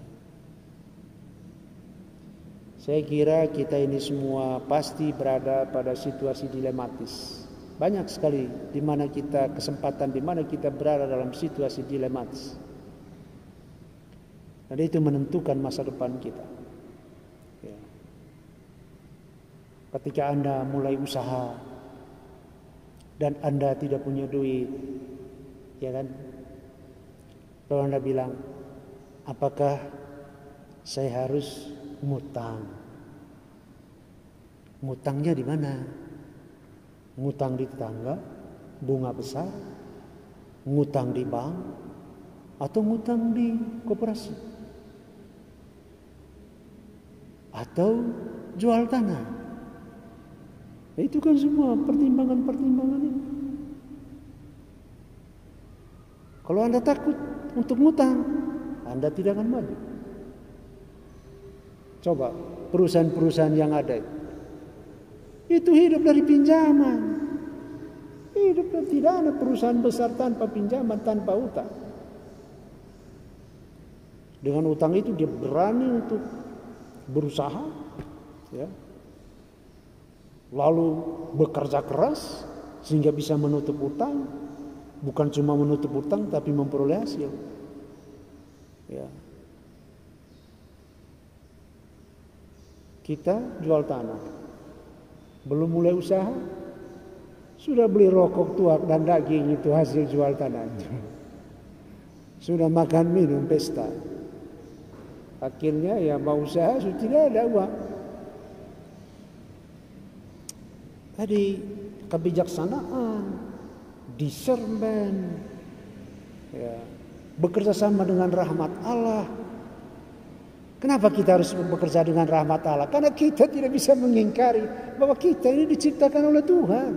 Saya kira kita ini semua pasti berada pada situasi dilematis. Banyak sekali di mana kita berada dalam situasi dilematis. Dan itu menentukan masa depan kita. Ya. Ketika Anda mulai usaha dan Anda tidak punya duit, ya kan? Kalau Anda bilang, apakah saya harus ngutang? Ngutangnya di mana? Ngutang di tetangga, bunga besar, ngutang di bank, atau ngutang di koperasi, atau jual tanah. Itu kan semua pertimbangan-pertimbangan ini. Kalau Anda takut untuk ngutang, Anda tidak akan maju. Coba perusahaan-perusahaan yang ada itu hidup dari pinjaman. Tidak ada perusahaan besar tanpa pinjaman, tanpa utang. Dengan utang itu dia berani untuk berusaha, ya. Lalu bekerja keras sehingga bisa menutup utang. Bukan cuma menutup utang tapi memperoleh hasil. Ya. Kita jual tanah. Belum mulai usaha, sudah beli rokok, tuak dan daging, itu hasil jual tanah. Sudah makan minum pesta. Akhirnya ya mau usaha sudah tidak ada uang. Tadi kebijaksanaan, discernment, ya, bekerja sama dengan rahmat Allah. Kenapa kita harus bekerja dengan rahmat Allah? Karena kita tidak bisa mengingkari bahwa kita ini diciptakan oleh Tuhan.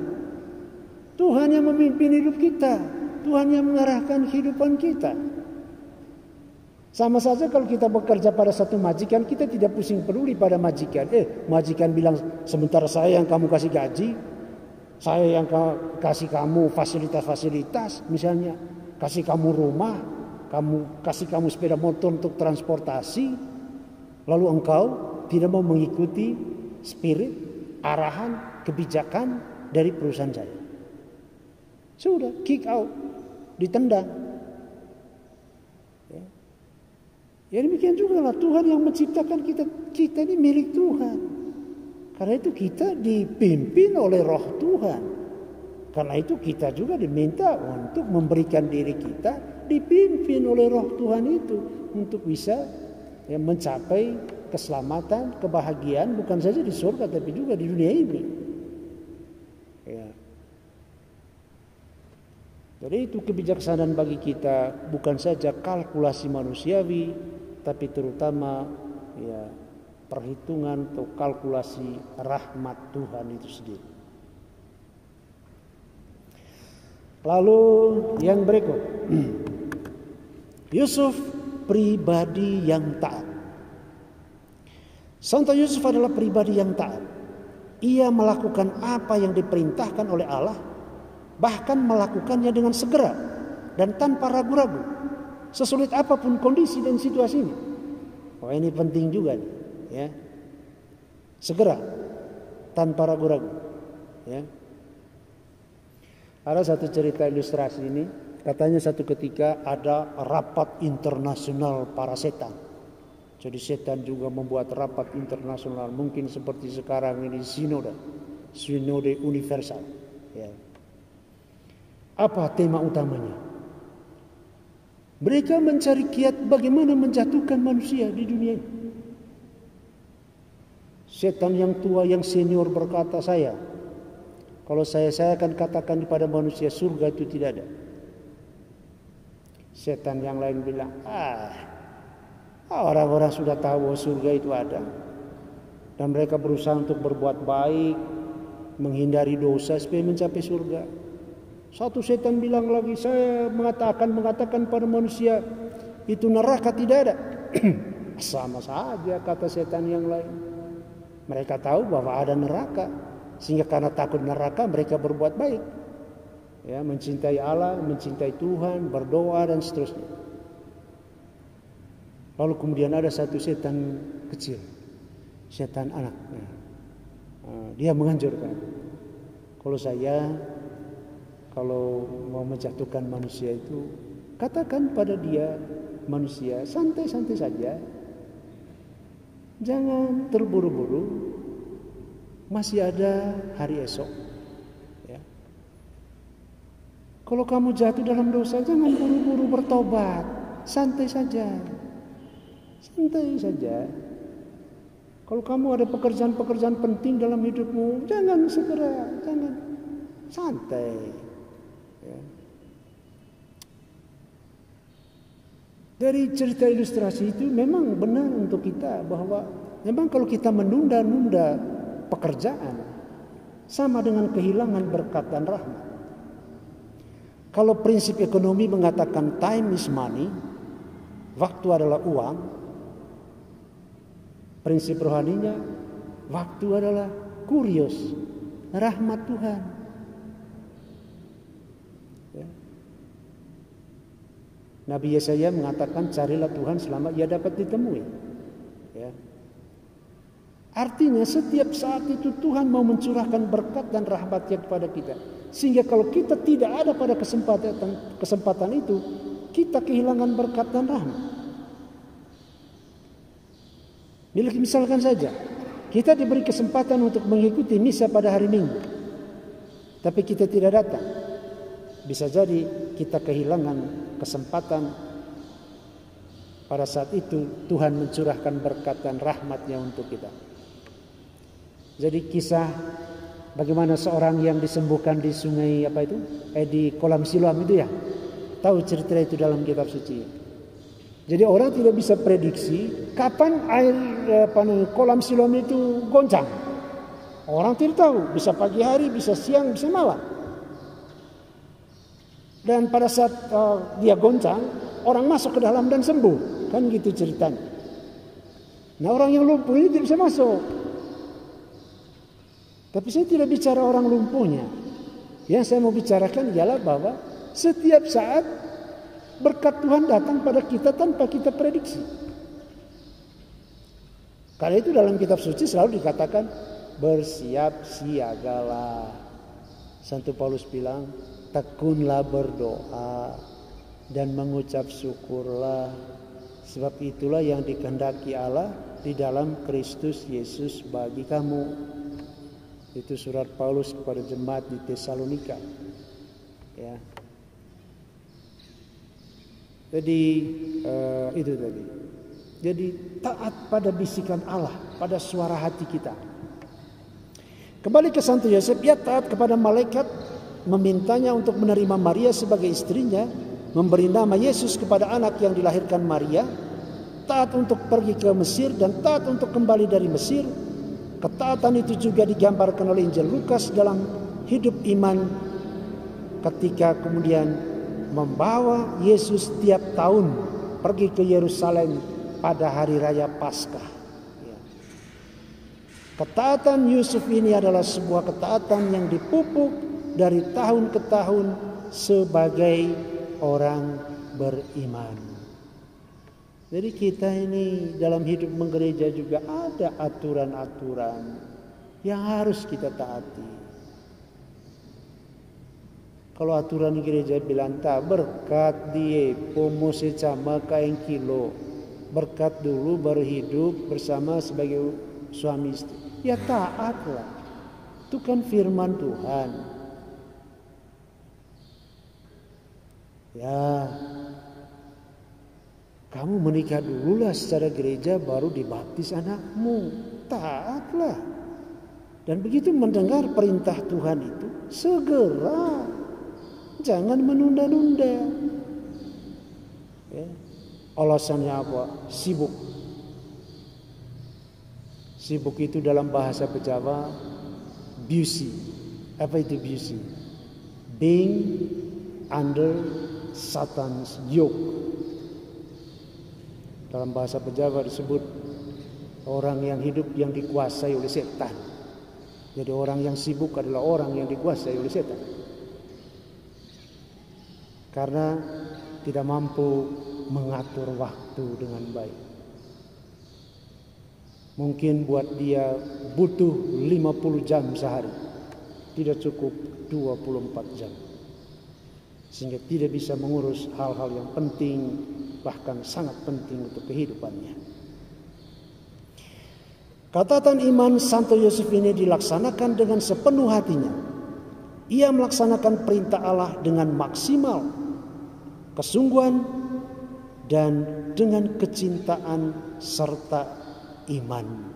Tuhan yang memimpin hidup kita. Tuhan yang mengarahkan kehidupan kita. Sama saja kalau kita bekerja pada satu majikan, kita tidak pusing peduli pada majikan. Majikan bilang sementara saya yang kamu kasih gaji, saya yang kasih kamu fasilitas-fasilitas, misalnya kasih kamu rumah, kasih kamu sepeda motor untuk transportasi, lalu engkau tidak mau mengikuti spirit, arahan, kebijakan dari perusahaan saya. Sudah, kick out, ditendang. Ya demikian juga lah, Tuhan yang menciptakan kita. Kita ini milik Tuhan. Karena itu kita dipimpin oleh roh Tuhan. Karena itu kita juga diminta untuk memberikan diri kita dipimpin oleh roh Tuhan itu. Untuk bisa mencapai keselamatan, kebahagiaan bukan saja di surga tapi juga di dunia ini. Ya. Jadi itu kebijaksanaan bagi kita bukan saja kalkulasi manusiawi, tapi terutama ya perhitungan atau kalkulasi rahmat Tuhan itu sendiri. Lalu yang berikut, Yusuf pribadi yang taat. Santo Yusuf adalah pribadi yang taat. Ia melakukan apa yang diperintahkan oleh Allah, bahkan melakukannya dengan segera dan tanpa ragu-ragu, sesulit apapun kondisi dan situasinya. Wah, ini penting juga nih, ya. Segera tanpa ragu-ragu, ya. Ada satu cerita ilustrasi ini, katanya satu ketika ada rapat internasional para setan. Jadi setan juga membuat rapat internasional, mungkin seperti sekarang ini sinode universal, ya. Apa tema utamanya? Mereka mencari kiat bagaimana menjatuhkan manusia di dunia ini. Setan yang tua, yang senior berkata, kalau saya akan katakan kepada manusia surga itu tidak ada. Setan yang lain bilang, orang-orang sudah tahu bahwa surga itu ada. Dan mereka berusaha untuk berbuat baik, menghindari dosa supaya mencapai surga. Satu setan bilang lagi, saya mengatakan pada manusia itu neraka tidak ada. Sama saja kata setan yang lain. Mereka tahu bahwa ada neraka, sehingga karena takut neraka mereka berbuat baik, ya, mencintai Allah, mencintai Tuhan, berdoa dan seterusnya. Lalu kemudian ada satu setan kecil, setan anak. Dia menganjurkan, kalau mau menjatuhkan manusia itu, katakan pada dia, manusia santai-santai saja, jangan terburu-buru, masih ada hari esok. Ya. Kalau kamu jatuh dalam dosa, jangan buru-buru bertobat, santai saja, santai saja. Kalau kamu ada pekerjaan-pekerjaan penting dalam hidupmu, jangan segera, jangan, santai. Ya. Dari cerita ilustrasi itu memang benar untuk kita bahwa memang kalau kita menunda-nunda pekerjaan sama dengan kehilangan berkat dan rahmat. Kalau prinsip ekonomi mengatakan time is money, waktu adalah uang, prinsip rohaninya waktu adalah kurios, rahmat Tuhan. Nabi Yesaya mengatakan carilah Tuhan selama ia dapat ditemui. Ya. Artinya setiap saat itu Tuhan mau mencurahkan berkat dan rahmat-Nya kepada kita. Sehingga kalau kita tidak ada pada kesempatan itu, kita kehilangan berkat dan rahmat. Misalkan saja, kita diberi kesempatan untuk mengikuti misa pada hari Minggu, tapi kita tidak datang. Bisa jadi kita kehilangan kesempatan pada saat itu Tuhan mencurahkan berkat dan rahmat-Nya untuk kita. Jadi kisah bagaimana seorang yang disembuhkan di sungai di kolam Siloam itu ya. Tahu cerita itu dalam kitab suci. Jadi orang tidak bisa prediksi kapan air kolam Siloam itu goncang. Orang tidak tahu, bisa pagi hari, bisa siang, bisa malam. Dan pada saat dia goncang, orang masuk ke dalam dan sembuh. Kan gitu ceritanya. Nah, orang yang lumpuh ini tidak bisa masuk. Tapi saya tidak bicara orang lumpuhnya. Yang saya mau bicarakan ialah bahwa setiap saat berkat Tuhan datang pada kita tanpa kita prediksi. Karena itu dalam kitab suci selalu dikatakan bersiap siagalah. Santo Paulus bilang, tekunlah berdoa dan mengucap syukurlah, sebab itulah yang dikehendaki Allah di dalam Kristus Yesus bagi kamu. Itu surat Paulus kepada jemaat di Tesalonika. Ya. Jadi itu tadi. Jadi taat pada bisikan Allah, pada suara hati kita. Kembali ke Santo Yosef, ia taat kepada malaikat, memintanya untuk menerima Maria sebagai istrinya, memberi nama Yesus kepada anak yang dilahirkan Maria, taat untuk pergi ke Mesir dan taat untuk kembali dari Mesir. Ketaatan itu juga digambarkan oleh Injil Lukas dalam hidup iman ketika kemudian membawa Yesus tiap tahun pergi ke Yerusalem pada hari raya Paskah. Ketaatan Yusuf ini adalah sebuah ketaatan yang dipupuk dari tahun ke tahun sebagai orang beriman. Jadi kita ini dalam hidup menggereja juga ada aturan-aturan yang harus kita taati. Kalau aturan gereja bilang tak berkat die pomose sama kain kilo, berkat dulu baru hidup bersama sebagai suami istri. Ya taatlah. Itu kan firman Tuhan. Ya, kamu menikah dululah secara gereja baru dibaptis anakmu. Taatlah. Dan begitu mendengar perintah Tuhan itu, segera. Jangan menunda-nunda. Ya. Alasannya apa? Sibuk. Sibuk itu dalam bahasa Jawa busy. Apa itu busy? Being under Satan's yoke. Dalam bahasa Jawa disebut orang yang hidup yang dikuasai oleh setan. Jadi orang yang sibuk adalah orang yang dikuasai oleh setan. Karena tidak mampu mengatur waktu dengan baik. Mungkin buat dia butuh 50 jam sehari. Tidak cukup 24 jam. Sehingga tidak bisa mengurus hal-hal yang penting, bahkan sangat penting untuk kehidupannya. Ketaatan iman Santo Yosef ini dilaksanakan dengan sepenuh hatinya. Ia melaksanakan perintah Allah dengan maksimal, kesungguhan, dan dengan kecintaan serta iman.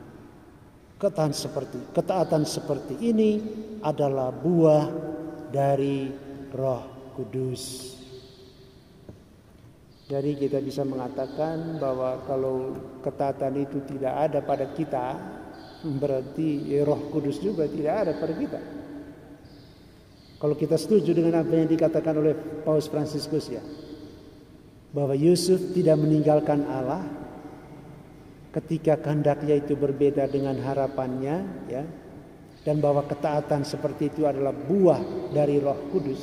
Ketaatan seperti ini adalah buah dari Roh Kudus. Jadi kita bisa mengatakan bahwa kalau ketaatan itu tidak ada pada kita, berarti Roh Kudus juga tidak ada pada kita. Kalau kita setuju dengan apa yang dikatakan oleh Paus Fransiskus ya, bahwa Yusuf tidak meninggalkan Allah ketika kehendaknya itu berbeda dengan harapannya, ya, dan bahwa ketaatan seperti itu adalah buah dari Roh Kudus.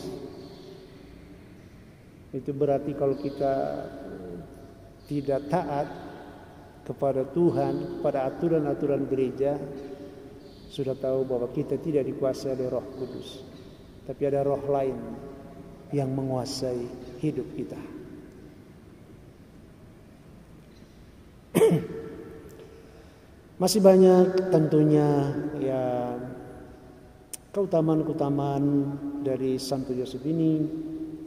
Itu berarti kalau kita tidak taat kepada Tuhan, kepada aturan-aturan gereja, sudah tahu bahwa kita tidak dikuasai oleh Roh Kudus, tapi ada roh lain yang menguasai hidup kita. Masih banyak tentunya ya keutamaan-keutamaan dari Santo Yosef ini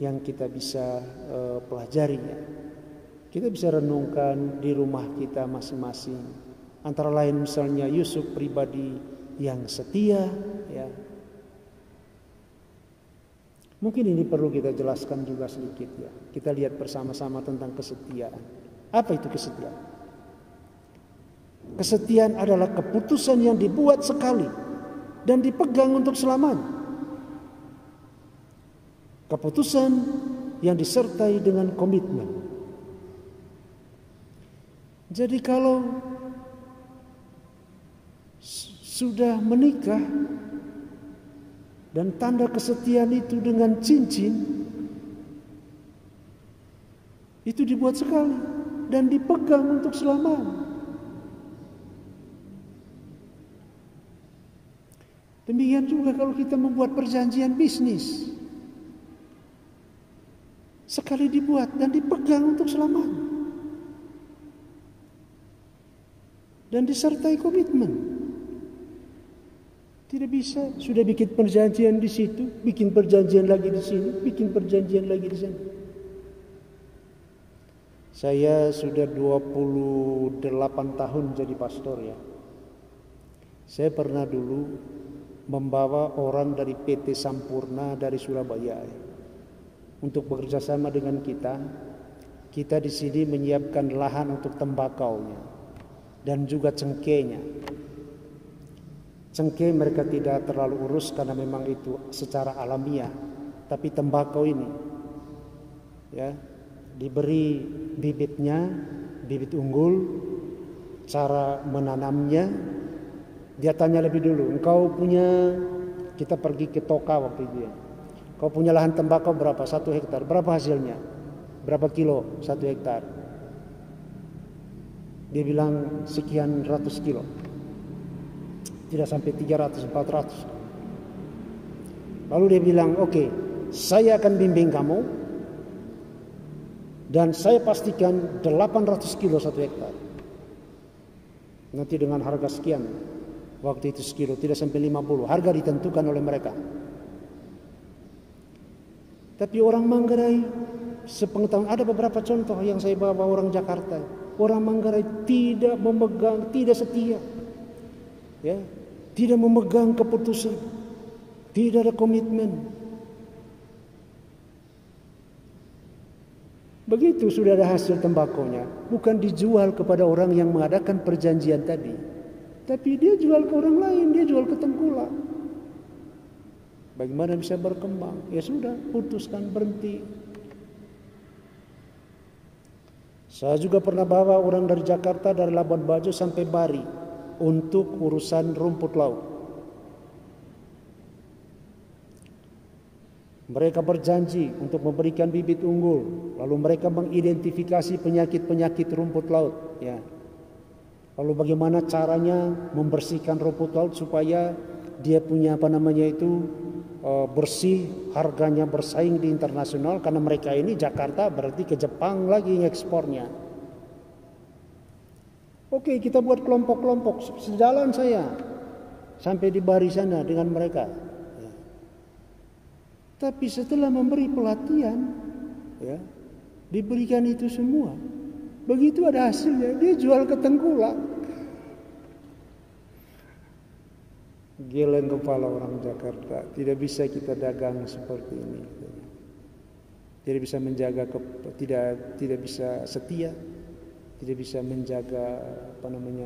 yang kita bisa pelajari. Kita bisa renungkan di rumah kita masing-masing. Antara lain misalnya Yusuf pribadi yang setia, ya. Mungkin ini perlu kita jelaskan juga sedikit ya. Kita lihat bersama-sama tentang kesetiaan. Apa itu kesetiaan? Kesetiaan adalah keputusan yang dibuat sekali dan dipegang untuk selamanya. Keputusan yang disertai dengan komitmen. Jadi kalau sudah menikah dan tanda kesetiaan itu dengan cincin, itu dibuat sekali dan dipegang untuk selamanya. Demikian juga kalau kita membuat perjanjian bisnis, sekali dibuat dan dipegang untuk selamanya. Dan disertai komitmen. Tidak bisa sudah bikin perjanjian di situ, bikin perjanjian lagi di sini, bikin perjanjian lagi di sana. Saya sudah 28 tahun jadi pastor ya. Saya pernah dulu membawa orang dari PT Sampurna dari Surabaya ya, untuk bekerja sama dengan kita. Kita di sini menyiapkan lahan untuk tembakaunya dan juga cengkehnya. Cengkeh mereka tidak terlalu urus karena memang itu secara alamiah. Tapi tembakau ini ya diberi bibitnya, bibit unggul, cara menanamnya. Dia tanya lebih dulu, engkau punya, kita pergi ke Toka waktu itu ya. Kau punya lahan tembakau berapa? 1 hektar. Berapa hasilnya? Berapa kilo 1 hektar? Dia bilang sekian ratus kilo. Tidak sampai 300, 400. Lalu dia bilang, oke, saya akan bimbing kamu. Dan saya pastikan 800 kilo 1 hektar. Nanti dengan harga sekian. Waktu itu sekilo, tidak sampai 50. Harga ditentukan oleh mereka. Tapi orang Manggarai, sepengetahuan, ada beberapa contoh yang saya bawa orang Jakarta. Orang Manggarai tidak memegang, tidak setia, ya, tidak memegang keputusan, tidak ada komitmen. Begitu sudah ada hasil tembakonya, bukan dijual kepada orang yang mengadakan perjanjian tadi, tapi dia jual ke orang lain, dia jual ke tengkulak. Bagaimana bisa berkembang? Ya sudah, putuskan, berhenti. Saya juga pernah bawa orang dari Jakarta, dari Labuan Bajo sampai Bari untuk urusan rumput laut. Mereka berjanji untuk memberikan bibit unggul, lalu mereka mengidentifikasi penyakit-penyakit rumput laut. Ya. Lalu bagaimana caranya membersihkan rumput laut supaya dia punya bersih, harganya bersaing di internasional, karena mereka ini Jakarta berarti ke Jepang lagi ngekspornya. Oke, kita buat kelompok-kelompok, sejalan saya sampai di Bari sana dengan mereka. Ya. Tapi setelah memberi pelatihan, ya, diberikan itu semua, begitu ada hasilnya, dia jual ke tengkulak. Geleng kepala orang Jakarta. Tidak bisa kita dagang seperti ini. Tidak bisa menjaga, tidak bisa setia, tidak bisa menjaga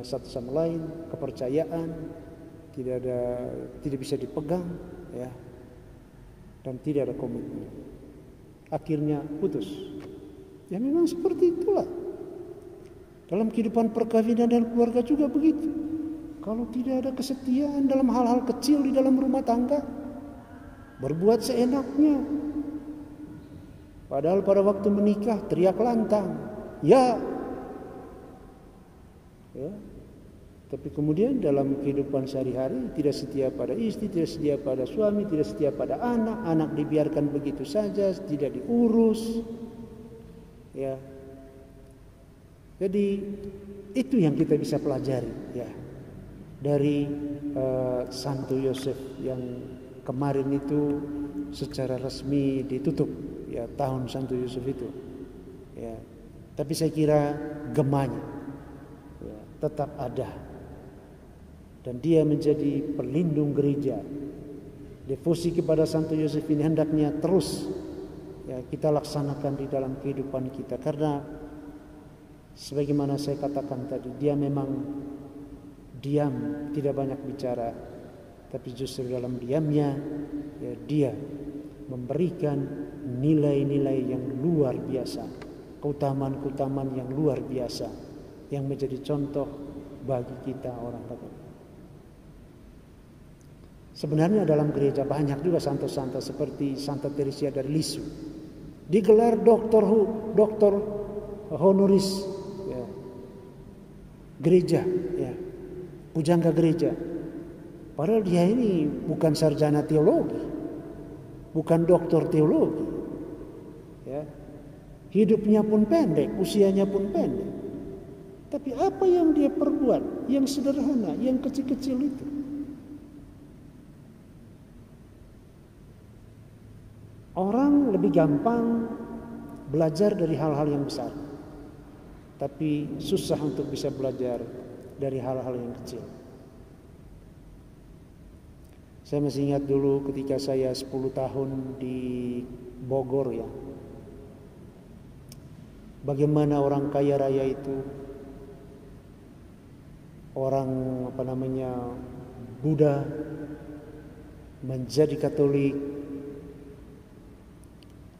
satu sama lain, kepercayaan, tidak bisa dipegang, ya, dan tidak ada komitmen. Akhirnya putus. Ya memang seperti itulah. Dalam kehidupan perkawinan dan keluarga juga begitu. Kalau tidak ada kesetiaan dalam hal-hal kecil di dalam rumah tangga, berbuat seenaknya. Padahal pada waktu menikah teriak lantang, ya. Tapi kemudian dalam kehidupan sehari-hari tidak setia pada istri, tidak setia pada suami, tidak setia pada anak, anak dibiarkan begitu saja, tidak diurus. Ya. Jadi itu yang kita bisa pelajari, ya. Dari Santo Yosef yang kemarin itu secara resmi ditutup ya tahun Santo Yosef itu ya. Tapi saya kira gemanya tetap ada. Dan dia menjadi pelindung gereja. Devosi kepada Santo Yosef ini hendaknya terus kita laksanakan di dalam kehidupan kita. Karena sebagaimana saya katakan tadi, dia memang diam, tidak banyak bicara. Tapi justru dalam diamnya dia memberikan nilai-nilai yang luar biasa, keutamaan-keutamaan yang luar biasa, yang menjadi contoh bagi kita orang Katolik. Sebenarnya dalam gereja banyak juga santo-santo seperti Santa Teresia dari Lisieux, digelar doktor honoris gereja, pujangga gereja. Padahal dia ini bukan sarjana teologi, bukan doktor teologi. Hidupnya pun pendek, usianya pun pendek. Tapi apa yang dia perbuat, yang sederhana, yang kecil-kecil itu, orang lebih gampang belajar dari hal-hal yang besar, tapi susah untuk bisa belajar dari hal-hal yang kecil. Saya masih ingat dulu ketika saya 10 tahun di Bogor bagaimana orang kaya raya itu, orang Buddha menjadi Katolik,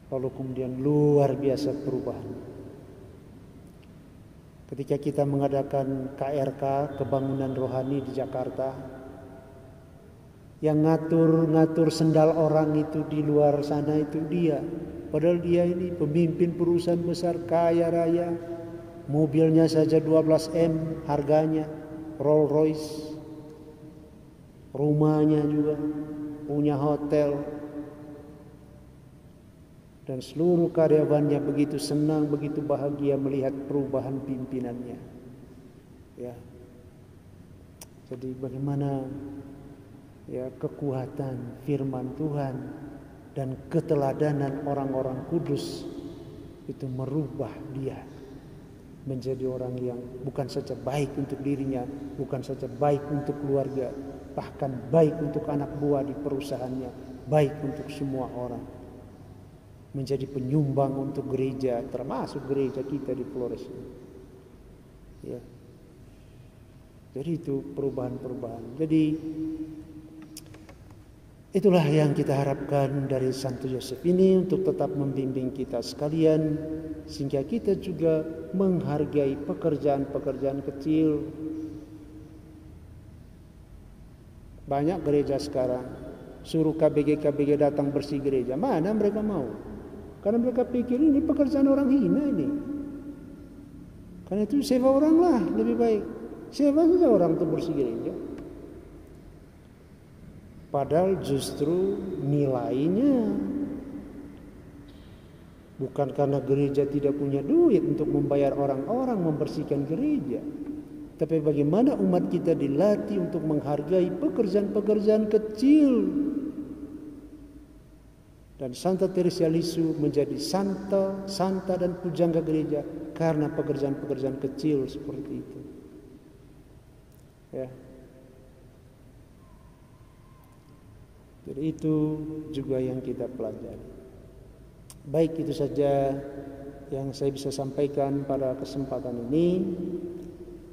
lalu kemudian luar biasa perubahan. Ketika kita mengadakan KRK, Kebangunan Rohani di Jakarta, yang ngatur sendal orang itu di luar sana itu dia. Padahal dia ini pemimpin perusahaan besar, kaya raya, mobilnya saja 12M harganya, Rolls Royce, rumahnya juga, punya hotel, dan seluruh karyawannya begitu senang, begitu bahagia melihat perubahan pimpinannya. Jadi bagaimana kekuatan firman Tuhan dan keteladanan orang-orang kudus itu merubah dia menjadi orang yang bukan saja baik untuk dirinya, bukan saja baik untuk keluarga, bahkan baik untuk anak buah di perusahaannya, baik untuk semua orang. Menjadi penyumbang untuk gereja, termasuk gereja kita di Flores. Jadi itu perubahan-perubahan. Jadi itulah yang kita harapkan dari Santo Yosef ini, untuk tetap membimbing kita sekalian, sehingga kita juga menghargai pekerjaan-pekerjaan kecil. Banyak gereja sekarang suruh KBG datang bersih gereja, mana mereka mau? Karena mereka pikir ini pekerjaan orang hina ini. Karena itu sewa orang lah lebih baik. Sewa saja orang untuk bersih gereja. Padahal justru nilainya bukan karena gereja tidak punya duit untuk membayar orang-orang membersihkan gereja, tapi bagaimana umat kita dilatih untuk menghargai pekerjaan-pekerjaan kecil. Dan Santa Teresia Lisieux menjadi santa dan pujangga gereja karena pekerjaan-pekerjaan kecil seperti itu. Jadi itu juga yang kita pelajari. Baik, itu saja yang saya bisa sampaikan pada kesempatan ini.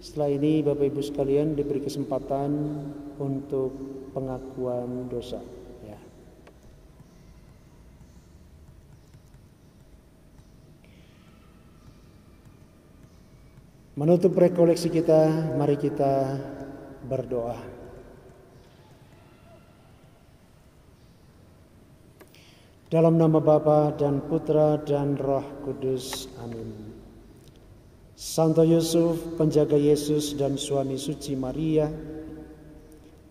Setelah ini Bapak Ibu sekalian diberi kesempatan untuk pengakuan dosa. Menutup rekoleksi kita, mari kita berdoa. Dalam nama Bapa dan Putra dan Roh Kudus. Amin. Santo Yusuf, penjaga Yesus dan suami suci Maria,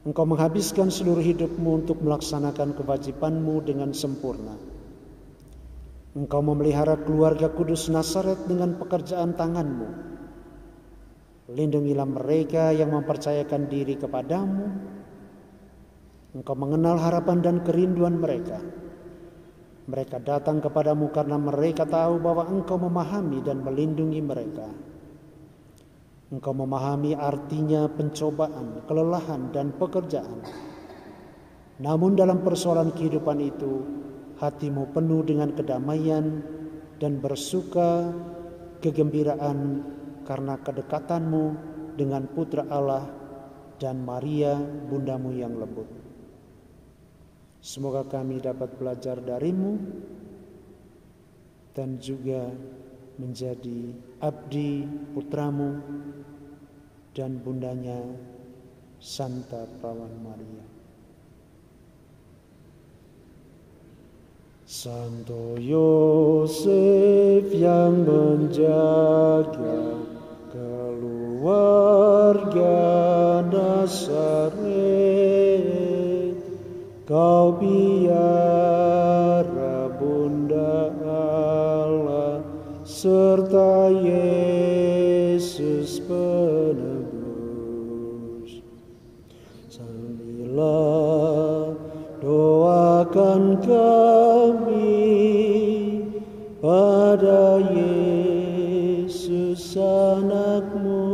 Engkau menghabiskan seluruh hidupmu untuk melaksanakan kewajibanmu dengan sempurna. Engkau memelihara keluarga kudus Nazaret dengan pekerjaan tanganmu. Lindungilah mereka yang mempercayakan diri kepadamu. Engkau mengenal harapan dan kerinduan mereka. Mereka datang kepadamu karena mereka tahu bahwa Engkau memahami dan melindungi mereka. Engkau memahami artinya pencobaan, kelelahan, dan pekerjaan. Namun dalam persoalan kehidupan itu, hatimu penuh dengan kedamaian dan bersuka kegembiraan karena kedekatanmu dengan Putra Allah dan Maria, bundamu yang lembut. Semoga kami dapat belajar darimu dan juga menjadi abdi putramu dan bundanya Santa Perawan Maria. Santo Yosef yang menjaga keluarga Nazaret, Kau biara Bunda Allah serta Yesus penebus. Sambilah doakan kami pada Yesus anak-Mu,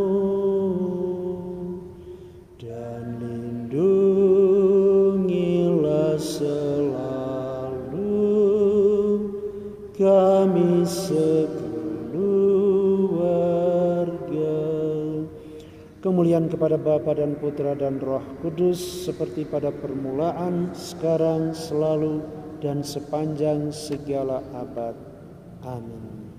dan lindungilah selalu kami sekeluarga. Kemuliaan kepada Bapa dan Putra dan Roh Kudus, seperti pada permulaan, sekarang, selalu, dan sepanjang segala abad. Amin.